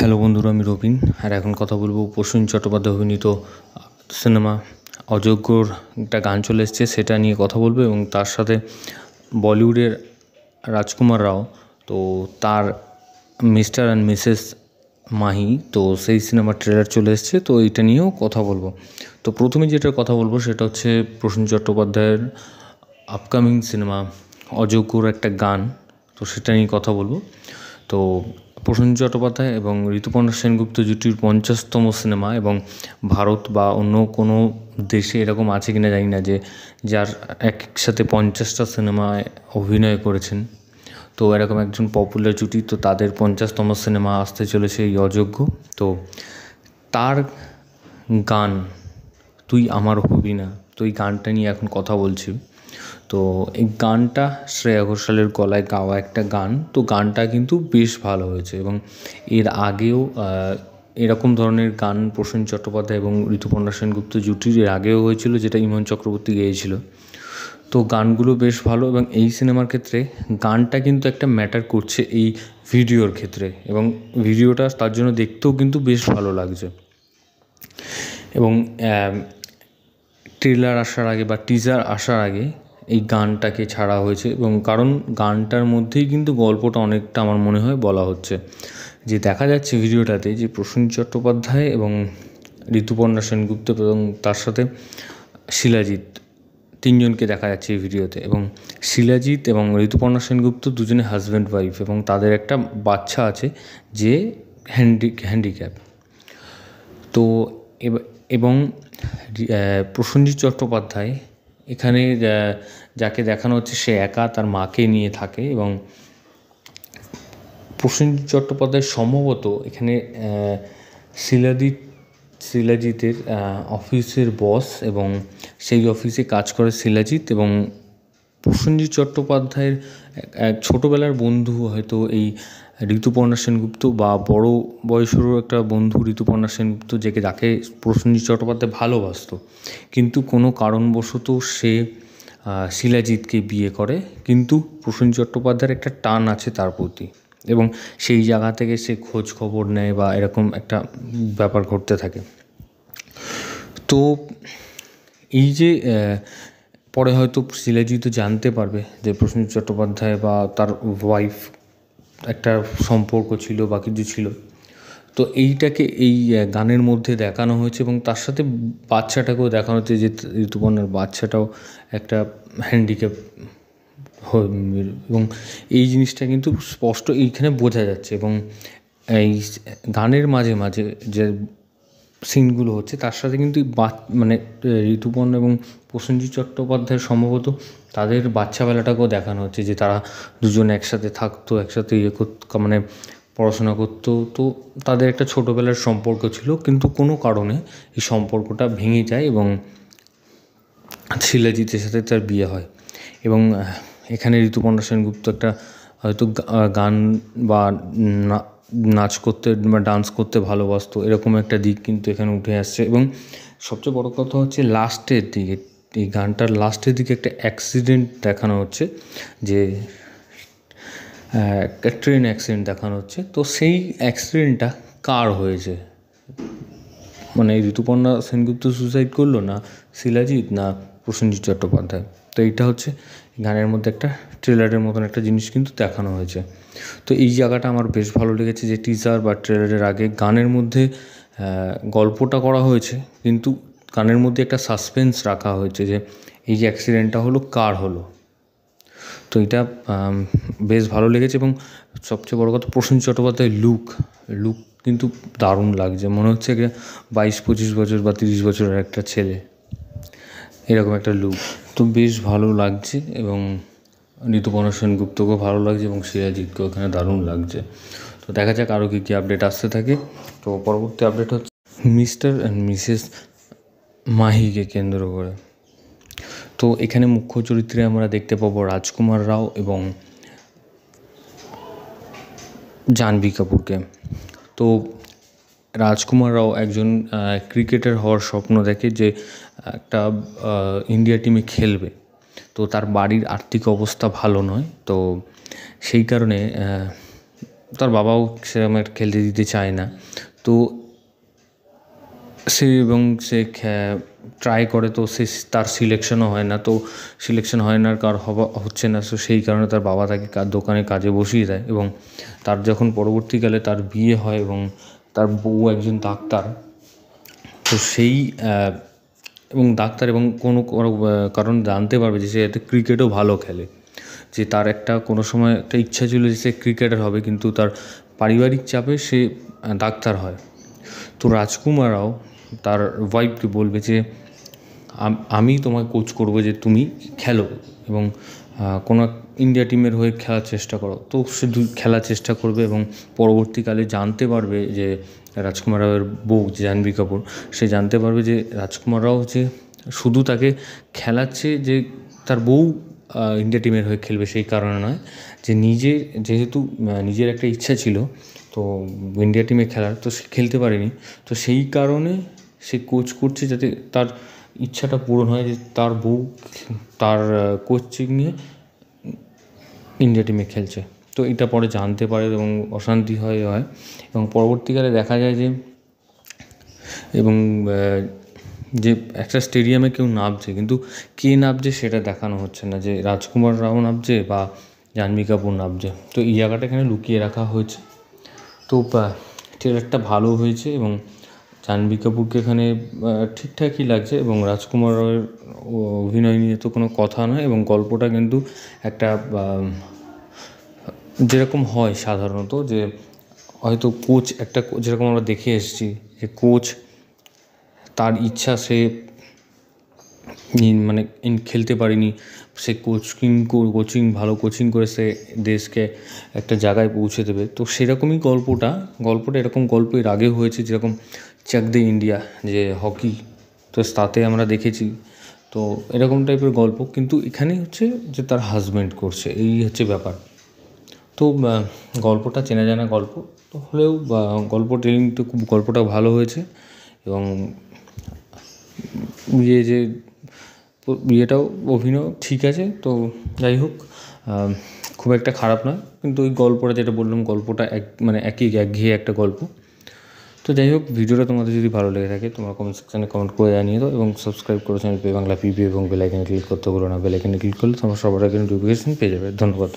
Hello বন্ধুরা, আমি রবিন। আর এখন কথা বলবো প্রসূন চট্টোপাধ্যায় অভিনীত সিনেমা অযোগ্যর একটা গান চলে এসছে, সেটা নিয়ে কথা বলবো। এবং তার সাথে বলিউডের রাজকুমার রাও, তো তার মিস্টার অ্যান্ড মিসেস মাহি, তো সেই সিনেমার ট্রেলার চলে এসছে, তো এইটা নিয়েও কথা বলবো। তো প্রথমে যেটা কথা বলবো সেটা হচ্ছে প্রসূন চট্টোপাধ্যায়ের আপকামিং সিনেমা অযোগ্যর একটা গান, তো সেটা নিয়ে কথা বলবো। তো প্রসেনজিৎ চট্টোপাধ্যায় এবং ঋতুপর্ণা সেনগুপ্ত জুটির 50তম সিনেমা, এবং ভারত বা অন্য কোনো দেশে এরকম আছে কিনা জানি না যে যার একসাথে 50টা সিনেমায় অভিনয় করেছেন। তো এরকম একজন পপুলার জুটি, তো তাদের 50তম সিনেমা আসতে চলেছে এই অযোগ্য। তো তার গান তুই আমার হবি না, তো এই গানটা নিয়ে এখন কথা বলছি। তো এই গানটা শ্রেয়া ঘোষালের গলায় গাওয়া একটা গান, তো গানটা কিন্তু বেশ ভালো হয়েছে। এবং এর আগেও এরকম ধরনের গান প্রসেনজিৎ চট্টোপাধ্যায় এবং ঋতুপর্ণা সেনগুপ্ত জুটির এর আগেও হয়েছিল, যেটা ইমন চক্রবর্তী গেয়েছিল। তো গানগুলো বেশ ভালো, এবং এই সিনেমার ক্ষেত্রে গানটা কিন্তু একটা ম্যাটার করছে এই ভিডিওর ক্ষেত্রে, এবং ভিডিওটা তার জন্য দেখতেও কিন্তু বেশ ভালো লাগছে। এবং ট্রেলার আসার আগে বা টিজার আসার আগে এই গানটাকে ছাড়া হয়েছে, এবং কারণ গানটার মধ্যেই কিন্তু গল্পটা অনেকটা আমার মনে হয় বলা হচ্ছে। যে দেখা যাচ্ছে ভিডিওটাতে যে প্রসেনজিৎ চট্টোপাধ্যায় এবং ঋতুপর্ণা সেনগুপ্ত এবং তার সাথে শিলাজিৎ, তিনজনকে দেখা যাচ্ছে এই ভিডিওতে। এবং শিলাজিৎ এবং ঋতুপর্ণা সেনগুপ্ত দুজনে হাজব্যান্ড ওয়াইফ, এবং তাদের একটা বাচ্চা আছে যে হ্যান্ডিক্যাপ। তো এবং প্রসেনজিৎ চট্টোপাধ্যায় এখানে যাকে দেখানো হচ্ছে সে একা তার মাকে নিয়ে থাকে, এবং প্রসেনজিৎ চট্টোপাধ্যায় সম্ভবত এখানে শিলাজিতের অফিসের বস, এবং সেই অফিসে কাজ করে শিলাজিৎ। এবং প্রসেনজিৎ চট্টোপাধ্যায়ের এক ছোটোবেলার বন্ধু হয়তো এই ঋতুপর্ণা সেনগুপ্ত, বা বড় বয়সেরও একটা বন্ধু ঋতুপর্ণা সেনগুপ্ত, যাকে প্রসেনজিৎ চট্টোপাধ্যায় ভালোবাসত, কিন্তু কোনো কারণবশত সে শিলাজিৎকে বিয়ে করে। কিন্তু প্রসেনজিৎ চট্টোপাধ্যায়ের একটা টান আছে তার প্রতি, এবং সেই জায়গা থেকে সে খোঁজ খবর নেয়, বা এরকম একটা ব্যাপার ঘটতে থাকে। তো এই যে পরে হয়তো শিলাজিৎও জানতে পারবে যে প্রসেনজিৎ চট্টোপাধ্যায় বা তার ওয়াইফ একটা সম্পর্ক ছিল বা কিছু ছিল, তো এইটাকে এই গানের মধ্যে দেখানো হয়েছে। এবং তার সাথে বাচ্চাটাকেও দেখানো হচ্ছে, যে ঋতুপর্ণার বাচ্চাটাও একটা হ্যান্ডিক্যাপ, এবং এই জিনিসটা কিন্তু স্পষ্ট এইখানে বোঝা যাচ্ছে। এবং এই গানের মাঝে মাঝে যে সিনগুলো হচ্ছে তার সাথে কিন্তু মানে ঋতুপর্ণা এবং প্রসেনজিৎ চট্টোপাধ্যায় সম্ভবত তাদের বাচ্চাবেলাটাকেও দেখানো হচ্ছে, যে তারা দুজন একসাথে থাকতো, একসাথে মানে পড়াশোনা করতো। তো তাদের একটা ছোটোবেলার সম্পর্ক ছিল, কিন্তু কোনো কারণে এই সম্পর্কটা ভেঙে যায়, এবং শিলাজিতের সাথে তার বিয়ে হয়। এবং এখানে ঋতুপর্ণা সেনগুপ্ত একটা হয়তো গান বা নাচ করতে বা ডান্স করতে ভালোবাসতো, এরকম একটা দিক কিন্তু এখানে উঠে আসছে। এবং সবচেয়ে বড় কথা হচ্ছে লাস্টের দিকে, এই গানটার লাস্টের দিকে একটা অ্যাক্সিডেন্ট দেখানো হচ্ছে, যে একটা ট্রেন অ্যাক্সিডেন্ট দেখানো হচ্ছে। তো সেই অ্যাক্সিডেন্টটা কার হয়েছে, মানে ঋতুপর্ণা সেনগুপ্ত সুসাইড করলো, না শিলাজিৎ, না প্রসেনজিৎ চট্টোপাধ্যায়? তো এইটা হচ্ছে গানের মধ্যে একটা ট্রেলারের মতন একটা জিনিস কিন্তু দেখানো হয়েছে। তো এই জায়গাটা আমার বেশ ভালো লেগেছে, যে টিজার বা ট্রেলারের আগে গানের মধ্যে গল্পটা করা হয়েছে, কিন্তু গানের মধ্যে একটা সাসপেন্স রাখা হয়েছে, যে এই যে অ্যাক্সিডেন্টটা হলো কার হলো। তো এটা বেশ ভালো লেগেছে। এবং সবচেয়ে বড় কথা, প্রসেনজিৎ চট্টোপাধ্যায়ের লুক কিন্তু দারুণ লাগছে, মনে হচ্ছে 22-25 বছর বা 30 বছরের একটা ছেলে, এরকম একটা লুক। তো বেশ ভালো লাগছে, এবং ঋতুপর্ণা সেনগুপ্তকেও ভালো লাগছে, এবং শিলাজিৎকেও এখানে দারুণ লাগছে। তো দেখা যাক আরও কী কী আপডেট আসতে থাকে। তো পরবর্তী আপডেট হচ্ছে মিস্টার অ্যান্ড মিসেস মাহিকে কেন্দ্র করে। তো এখানে মুখ্য চরিত্রে আমরা দেখতে পাবো রাজকুমার রাও এবং জাহ্নবী কাপুরকে। তো রাজকুমার রাও একজন ক্রিকেটার হওয়ার স্বপ্ন দেখে, যে একটা ইন্ডিয়া টিমে খেলবে। তো তার বাড়ির আর্থিক অবস্থা ভালো নয়, তো সেই কারণে তার বাবাও সেরকম একটা খেলতে দিতে চায় না। তো সে ট্রাই করে, তো তার সিলেকশনও হয় না, তো সিলেকশন হয় না কার হচ্ছে না, তো সেই কারণে তার বাবা তাকে দোকানে কাজে বসিয়ে দেয়। এবং তার যখন পরবর্তীকালে তার বিয়ে হয় এবং তার বউ একজন ডাক্তার, তো সেই এবং ডাক্তার এবং কোনো কারণ জানতে পারবে যে সে এতে ক্রিকেটও ভালো খেলে, যে তার একটা কোনো সময় একটা ইচ্ছা ছিল যে সে ক্রিকেটার হবে, কিন্তু তার পারিবারিক চাপে সে ডাক্তার হয়। তো রাজকুমার রাও তার ওয়াইফকে বলবে যে আমি তোমায় কোচ করবো, যে তুমি খেলো এবং কোনো ইন্ডিয়া টিমের হয়ে খেলার চেষ্টা করো। তো সে খেলার চেষ্টা করবে এবং পরবর্তীকালে জানতে পারবে যে রাজকুমার রাওয়ের বউ যে জাহ্নবী কাপুর, সে জানতে পারবে যে রাজকুমার রাও হচ্ছে শুধু তাকে খেলাচ্ছে যে তার বউ ইন্ডিয়া টিমের হয়ে খেলবে সেই কারণে নয়, যে যেহেতু নিজের একটা ইচ্ছা ছিল তো ইন্ডিয়া টিমে খেলার, তো সে খেলতে পারেনি, তো সেই কারণে সে কোচ করছে যাতে তার ইচ্ছাটা পূরণ হয়, যে তার বউ তার কোচিং নিয়ে ইন্ডিয়া টিমে খেলছে। তো এটা পরে জানতে পারে এবং অশান্তি হয় এবং পরবর্তীকালে দেখা যায় যে এবং যে একটা স্টেডিয়ামে কেউ নামছে, কিন্তু কে নামছে সেটা দেখানো হচ্ছে না, যে রাজকুমার রাও নামছে বা জাহ্নবী কাপুর নামছে। তো এই জায়গাটা এখানে লুকিয়ে রাখা হয়েছে। তো ট্রেলারটা ভালো হয়েছে এবং জাহ্নবী কাপুরকে এখানে ঠিকঠাকই লাগছে এবং রাজকুমার রাওয়ের অভিনয় নিয়ে তো কোনো কথা নয়। এবং গল্পটা কিন্তু একটা যেরকম হয় সাধারণত, যে হয়তো কোচ যেরকম আমরা দেখে এসেছি যে কোচ তার ইচ্ছা সে মানে খেলতে পারেনি, সে কোচিং ভালো কোচিং করে সে দেশকে একটা জায়গায় পৌঁছে দেবে। তো সেরকমই গল্পটা এরকম গল্প এর আগেও হয়েছে, যেরকম চাক দে ইন্ডিয়া, যে হকি, তো তাতে আমরা দেখেছি। তো এরকম টাইপের গল্প, কিন্তু এখানে হচ্ছে যে তার হাজব্যান্ড করছে, এই হচ্ছে ব্যাপার। তো গল্পটা চেনা জানা গল্প তো হলেও গল্পটা ভালো হয়েছে এবং বিয়েটাও অভিনয় ঠিক আছে। তো যাই হোক, খুব একটা খারাপ নয়, কিন্তু ওই গল্পটা যেটা বললাম, গল্পটা একঘেয়ে একটা গল্প। তো যাই হোক, ভিডিওটা তোমাদের যদি ভালো লেগে থাকে তোমরা কমেন্ট সেকশানে কমেন্ট করে জানিয়ে দাও এবং সাবস্ক্রাইব করো চ্যানেল পে বাংলা পিপি এবং বেল আইকনে ক্লিক করতে ভুলো না। বেল আইকনে ক্লিক করলে তোমরা সবার আগে নোটিফিকেশন পেয়ে যাবে। ধন্যবাদ।